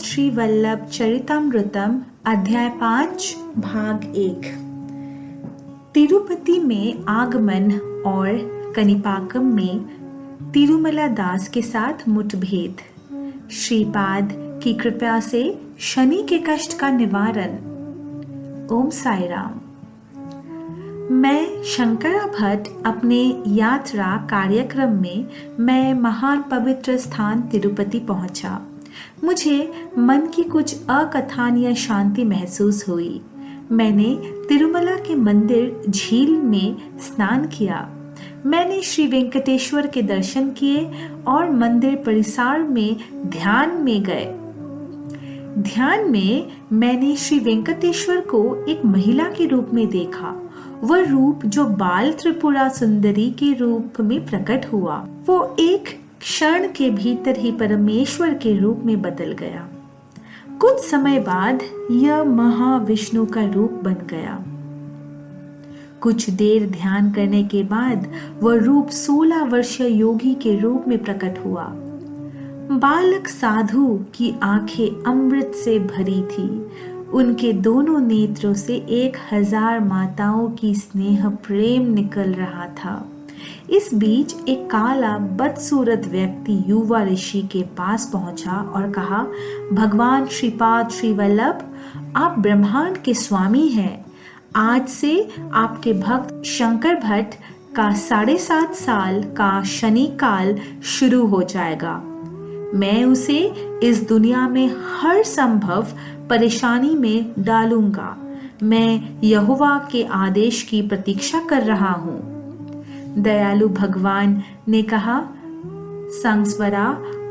श्री वल्लभ चरितमृतम अध्याय 5 भाग 1। तिरुपति में आगमन और कनिपाकम में तिरुमला दास के साथ मुठभेद। श्रीपाद की कृपा से शनि के कष्ट का निवारण। ओम साई राम। मैं शंकरा भट्ट अपने यात्रा कार्यक्रम में मैं महान पवित्र स्थान तिरुपति पहुंचा। मुझे मन की कुछ अकथनीय शांति महसूस हुई। मैंने तिरुमला के मंदिर झील में स्नान किया। मैंने श्री वेंकटेश्वर के दर्शन किए और मंदिर परिसर में ध्यान में गए। ध्यान में मैंने श्री वेंकटेश्वर को एक महिला के रूप में देखा। वह रूप जो बाल त्रिपुरा सुंदरी के रूप में प्रकट हुआ, वो एक क्षण के भीतर ही परमेश्वर के रूप में बदल गया। कुछ समय बाद यह महाविष्णु का रूप बन गया। कुछ देर ध्यान करने के बाद वह रूप 16 वर्षीय योगी के रूप में प्रकट हुआ। बालक साधु की आंखें अमृत से भरी थी। उनके दोनों नेत्रों से 1000 माताओं की स्नेह प्रेम निकल रहा था। इस बीच एक काला बदसूरत व्यक्ति युवा ऋषि के पास पहुंचा और कहा, भगवान श्रीपाद श्री वल्लभ, आप ब्रह्मांड के स्वामी हैं। आज से आपके भक्त शंकर भट्ट का 7.5 साल का शनि काल शुरू हो जाएगा। मैं उसे इस दुनिया में हर संभव परेशानी में डालूंगा। मैं यहोवा के आदेश की प्रतीक्षा कर रहा हूँ। दयालु भगवान ने कहा, संस्वरा,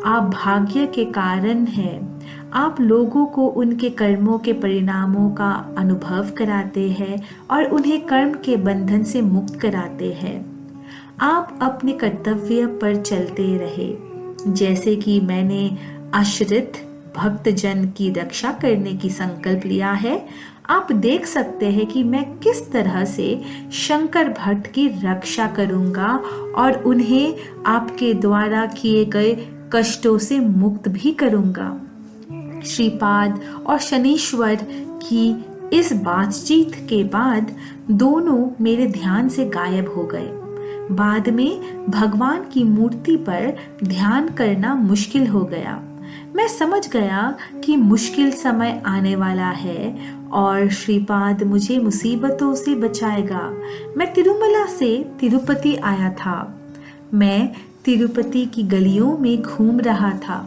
आप भाग्य के कारण हैं। आप लोगों को उनके कर्मों के परिणामों का अनुभव कराते हैं और उन्हें कर्म के बंधन से मुक्त कराते हैं। आप अपने कर्तव्य पर चलते रहे। जैसे कि मैंने आश्रित भक्तजन की रक्षा करने की संकल्प लिया है, आप देख सकते हैं कि मैं किस तरह से शंकर भट्ट की रक्षा करूंगा और उन्हें आपके द्वारा किए गए कष्टों से मुक्त भी करूंगा। श्रीपाद और शनीश्वर की इस बातचीत के बाद दोनों मेरे ध्यान से गायब हो गए। बाद में भगवान की मूर्ति पर ध्यान करना मुश्किल हो गया। मैं समझ गया कि मुश्किल समय आने वाला है और श्रीपाद मुझे मुसीबतों से बचाएगा। मैं तिरुमला से तिरुपति आया था। मैं तिरुपति की गलियों में घूम रहा था।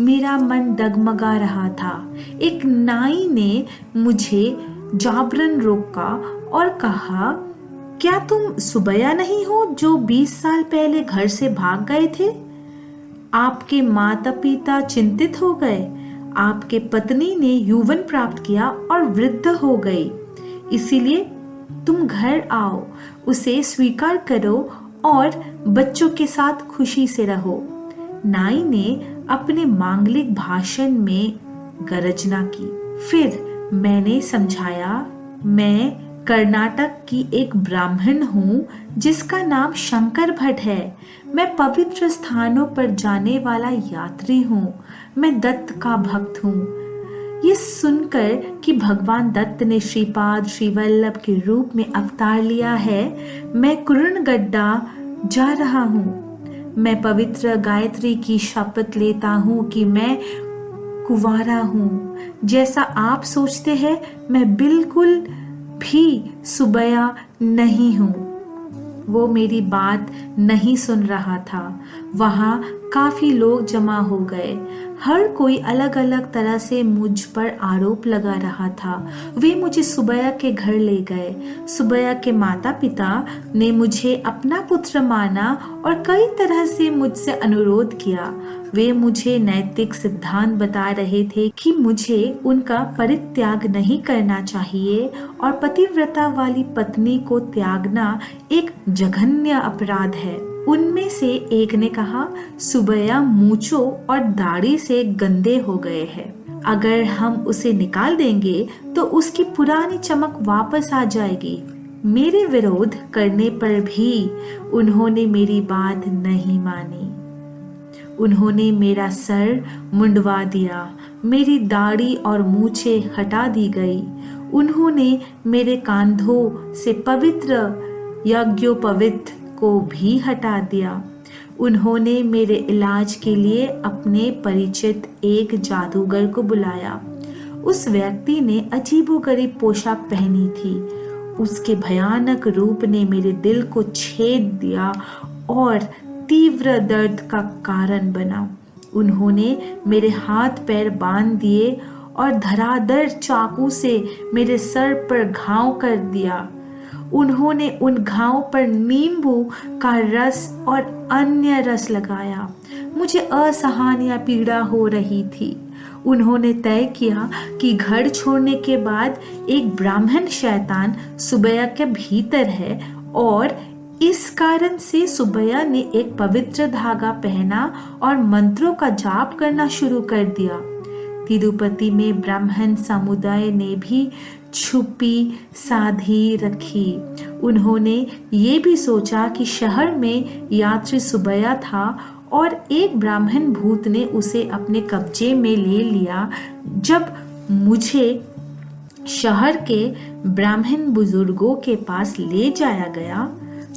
मेरा मन डगमगा रहा था। एक नाई ने मुझे जाबरन रोका और कहा, क्या तुम सुबैया नहीं हो जो 20 साल पहले घर से भाग गए थे? आपके माता पिता चिंतित हो गए। आपके पत्नी ने यौवन प्राप्त किया और वृद्ध हो गई। इसीलिए तुम घर आओ, उसे स्वीकार करो और बच्चों के साथ खुशी से रहो। नाई ने अपने मांगलिक भाषण में गर्जना की। फिर मैंने समझाया, मैं कर्नाटक की एक ब्राह्मण हूँ जिसका नाम शंकर भट्ट है। मैं पवित्र स्थानों पर जाने वाला यात्री हूँ। मैं दत्त का भक्त हूँ। ये सुनकर कि भगवान दत्त ने श्रीपाद श्री वल्लभ के रूप में अवतार लिया है, मैं कुरणगड्डा जा रहा हूँ। मैं पवित्र गायत्री की शपथ लेता हूँ कि मैं कुंवारा हूँ। जैसा आप सोचते हैं, मैं बिल्कुल भी सुबैया नहीं हूँ। वो मेरी बात नहीं सुन रहा था। वहाँ काफी लोग जमा हो गए। हर कोई अलग अलग तरह से मुझ पर आरोप लगा रहा था। वे मुझे सुबैया के घर ले गए। सुबैया के माता पिता ने मुझे अपना पुत्र माना और कई तरह से मुझसे अनुरोध किया। वे मुझे नैतिक सिद्धांत बता रहे थे कि मुझे उनका परित्याग नहीं करना चाहिए और पतिव्रता वाली पत्नी को त्यागना एक जघन्य अपराध है। उनमें से एक ने कहा, सुबैया मूंछों और दाढ़ी से गंदे हो गए हैं। अगर हम उसे निकाल देंगे तो उसकी पुरानी चमक वापस आ जाएगी। मेरे विरोध करने पर भी उन्होंने मेरी बात नहीं मानी। उन्होंने मेरा सर मुंडवा दिया, मेरी दाढ़ी और मूछें हटा दी गई। उन्होंने मेरे कंधों से पवित्र यज्ञोपवीत को भी हटा दिया। उन्होंने मेरे इलाज के लिए अपने परिचित एक जादूगर को बुलाया। उस व्यक्ति ने अजीबोगरीब पोशाक पहनी थी। उसके भयानक रूप ने मेरे दिल को छेद दिया और तीव्र दर्द का कारण बना। उन्होंने मेरे हाथ पैर बांध दिए और धराधर चाकू से मेरे सर पर घाव कर दिया। उन्होंने उन घावों पर नींबू का रस और अन्य रस लगाया। मुझे असहनीय पीड़ा हो रही थी। उन्होंने तय किया कि घर छोड़ने के बाद एक ब्राह्मण शैतान सुबैया के भीतर है और इस कारण से सुबैया ने एक पवित्र धागा पहना और मंत्रों का जाप करना शुरू कर दिया। तिरुपति में ब्राह्मण समुदाय ने भी छुपी साधी रखी। उन्होंने ये भी सोचा कि शहर में यात्री सुबैया था और एक ब्राह्मण भूत ने उसे अपने कब्जे में ले लिया। जब मुझे शहर के ब्राह्मण बुजुर्गों के पास ले जाया गया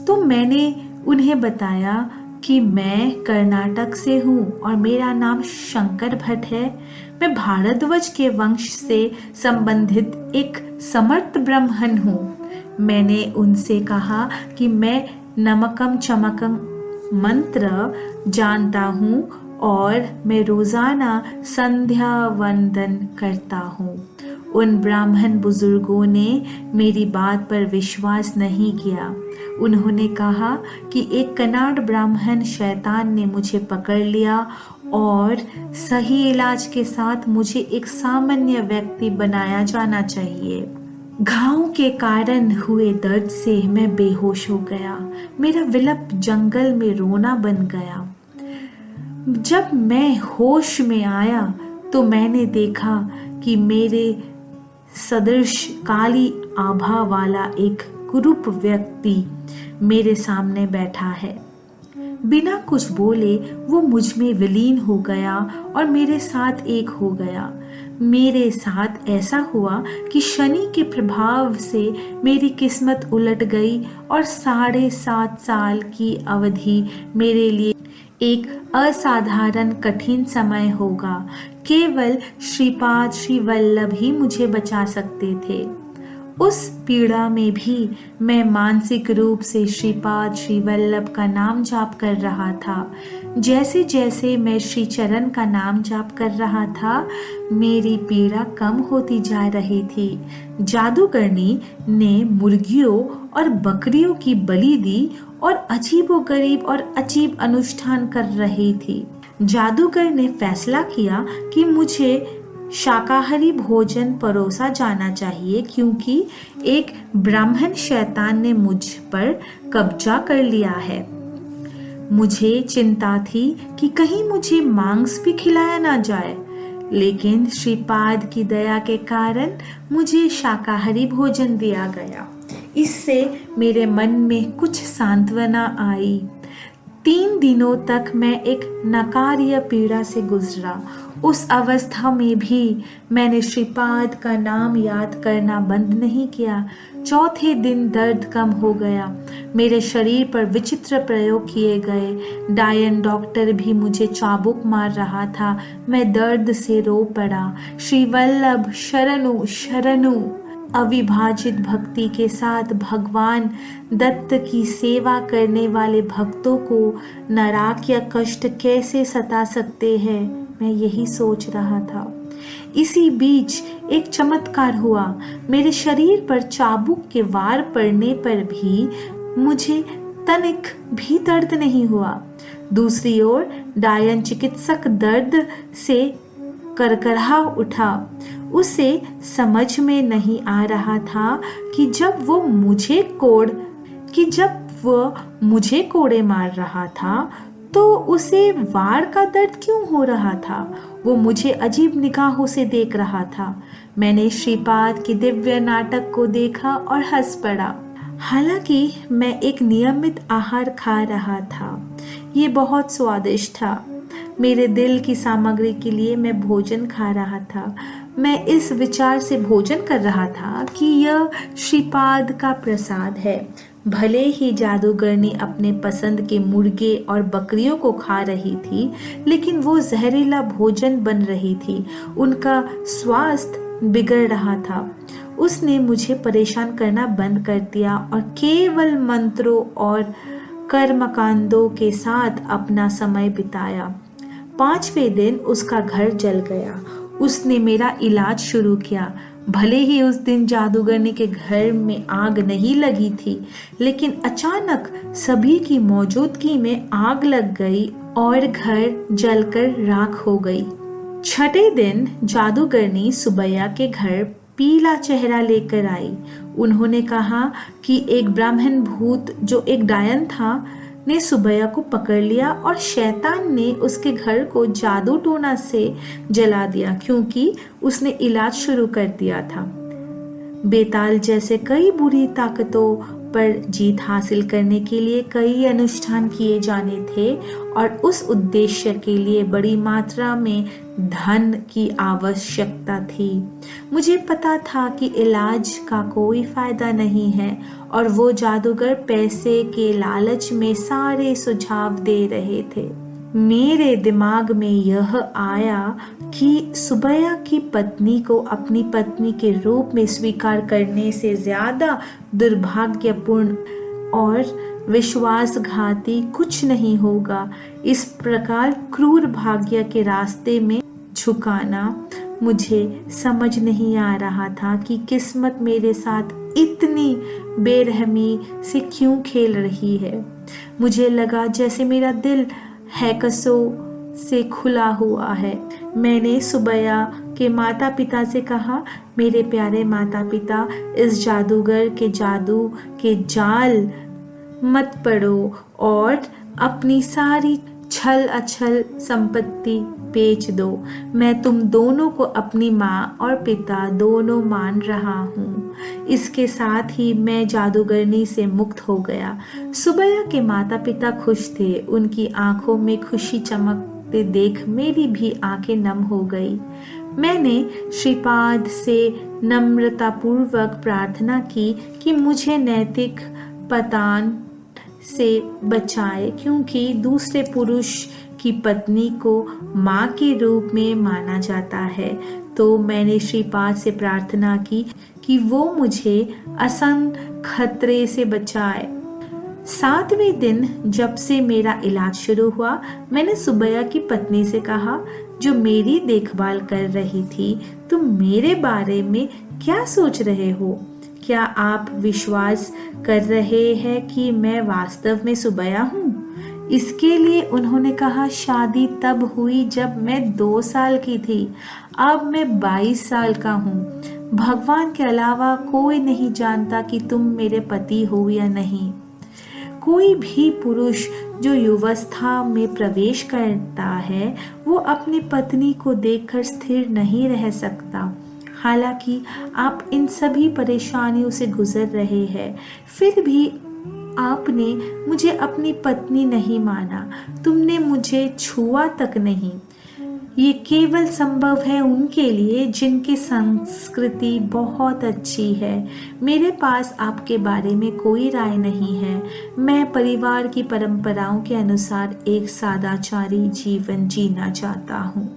तो मैंने उन्हें बताया कि मैं कर्नाटक से हूँ और मेरा नाम शंकर भट्ट है। मैं भारद्वाज के वंश से संबंधित एक समर्थ ब्राह्मण हूँ। मैंने उनसे कहा कि मैं नमकम चमकम मंत्र जानता हूँ और मैं रोजाना संध्या वंदन करता हूँ। उन ब्राह्मण बुजुर्गों ने मेरी बात पर विश्वास नहीं किया। उन्होंने कहा कि एक कन्नड़ ब्राह्मण शैतान ने मुझे पकड़ लिया और सही इलाज के साथ मुझे एक सामान्य व्यक्ति बनाया जाना चाहिए। घाव के कारण हुए दर्द से मैं बेहोश हो गया। मेरा विलप जंगल में रोना बन गया। जब मैं होश में आया तो मैंने देखा कि मेरे सदृश काली आभा वाला एक कुरूप व्यक्ति मेरे सामने बैठा है। बिना कुछ बोले वो मुझ में विलीन हो गया और मेरे साथ एक हो गया। मेरे साथ ऐसा हुआ कि शनि के प्रभाव से मेरी किस्मत उलट गई और 7.5 साल की अवधि मेरे लिए एक असाधारण कठिन समय होगा। केवल श्रीपाद श्री वल्लभ ही मुझे बचा सकते थे। उस पीड़ा में भी मैं मानसिक रूप से श्रीपाद श्री वल्लभ का नाम जाप कर रहा था। जैसे जैसे मैं श्री चरण का नाम जाप कर रहा था मेरी पीड़ा कम होती जा रही थी। जादूगरनी ने मुर्गियों और बकरियों की बलि दी और अजीबोगरीब और अजीब अनुष्ठान कर रही थी। जादूगर ने फैसला किया कि मुझे शाकाहारी भोजन परोसा जाना चाहिए क्योंकि एक ब्राह्मण शैतान ने मुझ पर कब्जा कर लिया है। मुझे चिंता थी कि कहीं मुझे मांस भी खिलाया ना जाए, लेकिन श्रीपाद की दया के कारण मुझे शाकाहारी भोजन दिया गया। इससे मेरे मन में कुछ सांत्वना आई। 3 दिनों तक मैं एक नकार्य पीड़ा से गुजरा। उस अवस्था में भी मैंने श्रीपाद का नाम याद करना बंद नहीं किया। 4थे दिन दर्द कम हो गया। मेरे शरीर पर विचित्र प्रयोग किए गए। डायन डॉक्टर भी मुझे चाबुक मार रहा था। मैं दर्द से रो पड़ा। श्री वल्लभ शरणु शरणु। अविभाजित भक्ति के साथ भगवान दत्त की सेवा करने वाले भक्तों को नरक या कष्ट कैसे सता सकते हैं, मैं यही सोच रहा था। इसी बीच एक चमत्कार हुआ। मेरे शरीर पर चाबुक के वार पड़ने पर भी मुझे तनिक भी दर्द नहीं हुआ। दूसरी ओर डायन चिकित्सक दर्द से करकरा उठा। उसे समझ में नहीं आ रहा था कि जब वो मुझे कोड़े मार रहा था तो उसे वार का दर्द क्यों हो रहा था। वो मुझे अजीब निगाहों से देख रहा था। मैंने श्रीपाद के दिव्य नाटक को देखा और हंस पड़ा। हालांकि मैं एक नियमित आहार खा रहा था। ये बहुत स्वादिष्ट था। मेरे दिल की सामग्री के लिए मैं भोजन खा रहा था। मैं इस विचार से भोजन कर रहा था कि यह श्रीपाद का प्रसाद है। भले ही जादूगरनी अपने पसंद के मुर्गे और बकरियों को खा रही थी, लेकिन वो जहरीला भोजन बन रही थी। उनका स्वास्थ्य बिगड़ रहा था। उसने मुझे परेशान करना बंद कर दिया और केवल मंत्रों और कर्मकांडों के साथ अपना समय बिताया। 5वें दिन उसका घर जल गया। उसने मेरा इलाज शुरू किया। भले ही उस दिन जादूगरनी के घर में आग नहीं लगी थी, लेकिन अचानक सभी की मौजूदगी में आग लग गई और घर जलकर राख हो गई। 6ठे दिन जादूगरनी सुबैया के घर पीला चेहरा लेकर आई। उन्होंने कहा कि एक ब्राह्मण भूत जो एक डायन था ने सुबैया को पकड़ लिया और शैतान ने उसके घर को जादू टोना से जला दिया, क्योंकि उसने इलाज शुरू कर दिया था। बेताल जैसे कई बुरी ताकतों पर जीत हासिल करने के लिए कई अनुष्ठान किए जाने थे और उस उद्देश्य के लिए बड़ी मात्रा में धन की आवश्यकता थी। मुझे पता था कि इलाज का कोई फायदा नहीं है और वो जादूगर पैसे के लालच में सारे सुझाव दे रहे थे। मेरे दिमाग में यह आया कि सुबैया की पत्नी को अपनी पत्नी के रूप में स्वीकार करने से ज्यादा दुर्भाग्यपूर्ण और विश्वासघाती कुछ नहीं होगा। इस प्रकार क्रूर भाग्य के रास्ते में झुकाना मुझे समझ नहीं आ रहा था कि किस्मत मेरे साथ इतनी बेरहमी से क्यों खेल रही है। मुझे लगा जैसे मेरा दिल हैकसों से खुला हुआ है। मैंने सुबैया के माता पिता से कहा, मेरे प्यारे माता पिता, इस जादूगर के जादू के जाल मत पड़ो और अपनी सारी छल अछल संपत्ति बेच दो। मैं तुम दोनों को अपनी माँ और पिता दोनों मान रहा हूँ। इसके साथ ही मैं जादूगरनी से मुक्त हो गया। सुबैया के माता पिता खुश थे। उनकी आंखों में खुशी चमकते देख मेरी भी आंखें नम हो गई। मैंने श्रीपाद से नम्रतापूर्वक प्रार्थना की कि मुझे नैतिक पतन से बचाए, क्योंकि दूसरे पुरुष की पत्नी को माँ के रूप में माना जाता है। तो मैंने श्रीपाद से प्रार्थना की कि वो मुझे असंग खतरे से बचाए। 7वें दिन जब से मेरा इलाज शुरू हुआ, मैंने सुबैया की पत्नी से कहा, जो मेरी देखभाल कर रही थी, तुम मेरे बारे में क्या सोच रहे हो? क्या आप विश्वास कर रहे हैं कि मैं वास्तव में सुबैया हूँ? इसके लिए उन्होंने कहा, शादी तब हुई जब मैं 2 साल की थी। अब मैं 22 साल का हूँ। भगवान के अलावा कोई नहीं जानता कि तुम मेरे पति हो या नहीं। कोई भी पुरुष जो युवावस्था में प्रवेश करता है, वो अपनी पत्नी को देखकर स्थिर नहीं रह सकता। हालांकि आप इन सभी परेशानियों से गुजर रहे हैं, फिर भी आपने मुझे अपनी पत्नी नहीं माना। तुमने मुझे छुआ तक नहीं। ये केवल संभव है उनके लिए जिनकी संस्कृति बहुत अच्छी है। मेरे पास आपके बारे में कोई राय नहीं है। मैं परिवार की परंपराओं के अनुसार एक सदाचारी जीवन जीना चाहता हूँ।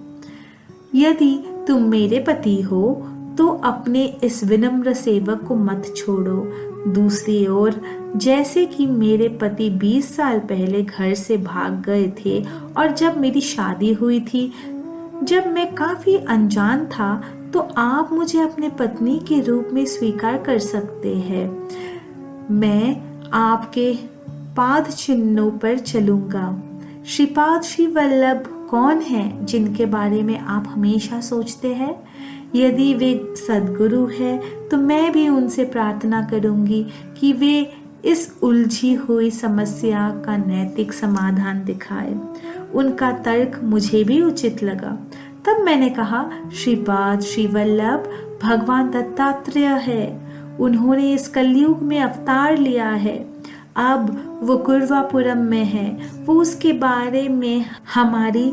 यदि तुम मेरे पति हो तो अपने इस विनम्र सेवक को मत छोड़ो। दूसरी ओर, जैसे कि मेरे पति 20 साल पहले घर से भाग गए थे और जब मेरी शादी हुई थी, जब मैं काफी अनजान था, तो आप मुझे अपने पत्नी के रूप में स्वीकार कर सकते हैं। मैं आपके पाद चिन्हों पर चलूंगा। श्रीपाद श्री वल्लभ कौन हैं जिनके बारे में आप हमेशा सोचते हैं? यदि वे सद्गुरु हैं, तो मैं भी उनसे प्रार्थना करूंगी कि वे इस उलझी हुई समस्या का नैतिक समाधान दिखाए। उनका तर्क मुझे भी उचित लगा। तब मैंने कहा, श्रीपाद श्री वल्लभ भगवान दत्तात्रेय है। उन्होंने इस कलयुग में अवतार लिया है। अब वो कुर्वापुरम में है। वो उसके बारे में हमारी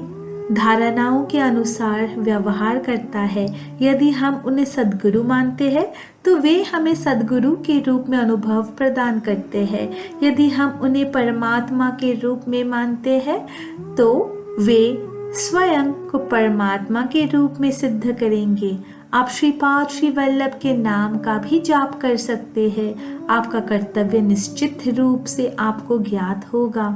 धारणाओं के अनुसार व्यवहार करता है। यदि हम उन्हें सद्गुरु मानते हैं तो वे हमें सद्गुरु के रूप में अनुभव प्रदान करते हैं। यदि हम उन्हें परमात्मा के रूप में मानते हैं तो वे स्वयं को परमात्मा के रूप में सिद्ध करेंगे। आप श्रीपाद श्री वल्लभ के नाम का भी जाप कर सकते हैं। आपका कर्तव्य निश्चित रूप से आपको ज्ञात होगा।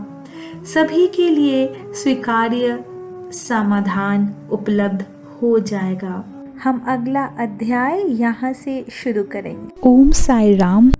सभी के लिए स्वीकार्य समाधान उपलब्ध हो जाएगा। हम अगला अध्याय यहाँ से शुरू करेंगे। ओम साई राम।